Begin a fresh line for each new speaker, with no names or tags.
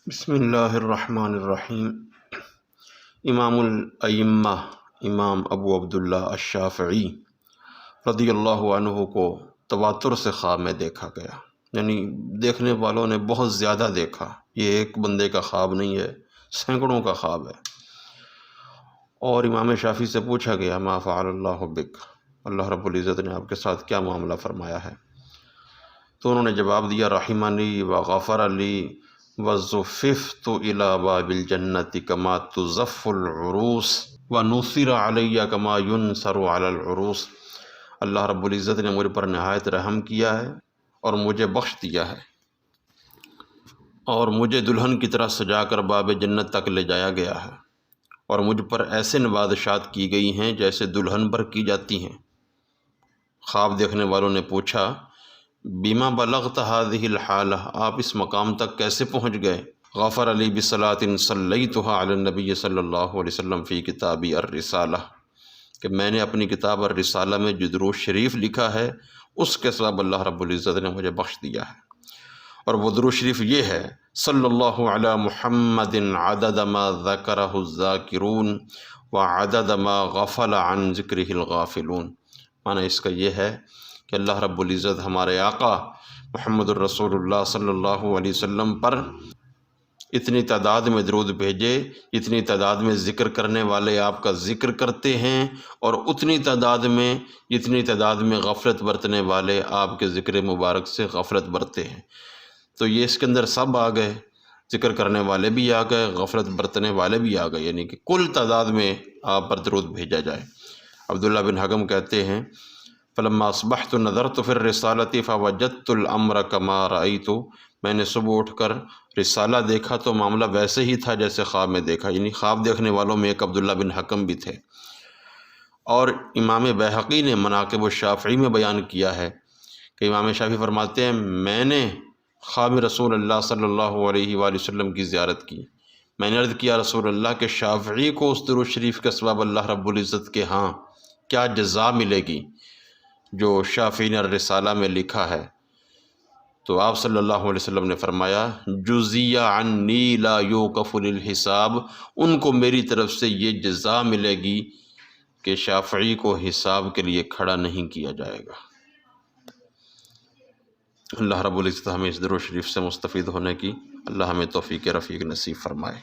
بسم اللہ الرحمن الرحیم۔ امام الائمہ امام ابو عبداللہ الشافعی رضی اللہ عنہ کو تواتر سے خواب میں دیکھا گیا، یعنی دیکھنے والوں نے بہت زیادہ دیکھا، یہ ایک بندے کا خواب نہیں ہے، سینکڑوں کا خواب ہے۔ اور امام شافعی سے پوچھا گیا ما فعل اللہ بک، اللہ رب العزت نے آپ کے ساتھ کیا معاملہ فرمایا ہے؟ تو انہوں نے جواب دیا رحمنی وغفر لی وزففت الى باب الجنت کما تزف العروس ونصر علی کما ینصر علی العروس، اللہ رب العزت نے مجھ پر نہایت رحم کیا ہے اور مجھے بخش دیا ہے، اور مجھے دلہن کی طرح سجا کر باب جنت تک لے جایا گیا ہے، اور مجھ پر ایسے نوازشات کی گئی ہیں جیسے دلہن پر کی جاتی ہیں۔ خواب دیکھنے والوں نے پوچھا بیما بلغت هذه الحالہ، آپ اس مقام تک کیسے پہنچ گئے؟ غفر علی بصلاۃ صلیتها علی النبی صلی اللہ علیہ وسلم فی کتابی الرسالہ، کہ میں نے اپنی کتاب الرسالہ میں جو درود شریف لکھا ہے اس کے سبب اللہ رب العزت نے مجھے بخش دیا ہے، اور وہ درود شریف یہ ہے صلی اللہ علی محمد عدد ما ذکرہ الذاکرون وعدد ما غفل عن ذکرہ الغافلون۔ معنی اس کا یہ ہے کہ اللہ رب العزت ہمارے آقا محمد الرسول اللہ صلی اللہ علیہ وسلم پر اتنی تعداد میں درود بھیجے، اتنی تعداد میں ذکر کرنے والے آپ کا ذکر کرتے ہیں، اور اتنی تعداد میں جتنی تعداد میں غفلت برتنے والے آپ کے ذکر مبارک سے غفلت برتے ہیں۔ تو یہ اس کے اندر سب آ گئے، ذکر کرنے والے بھی آ گئے، غفلت برتنے والے بھی آ گئے، یعنی کہ کل تعداد میں آپ پر درود بھیجا جائے۔ عبداللہ بن حکم کہتے ہیں فلما اصبحت نظرت فی الرسالۃ فوجدت الامر کما رأیت، میں نے صبح اٹھ کر رسالہ دیکھا تو معاملہ ویسے ہی تھا جیسے خواب میں دیکھا، یعنی خواب دیکھنے والوں میں ایک عبداللہ بن حکم بھی تھے۔ اور امام بیہقی نے مناقب الشافعی میں بیان کیا ہے کہ امام شافعی فرماتے ہیں میں نے خواب رسول اللہ صلی اللہ علیہ وآلہ وسلم کی زیارت کی، میں نے عرض کیا رسول اللہ کہ شافعی کو اس درود شریف کے سبب اللہ رب العزت کے ہاں کیا جزا ملے گی جو شافعی نے الرسالہ میں لکھا ہے؟ تو آپ صلی اللہ علیہ وسلم نے فرمایا جزی عنی لا یوقف للحساب، ان کو میری طرف سے یہ جزا ملے گی کہ شافعی کو حساب کے لیے کھڑا نہیں کیا جائے گا۔ اللہ رب العزت ہمیں اس درود شریف سے مستفید ہونے کی اللہ ہمیں توفیق رفیق نصیب فرمائے۔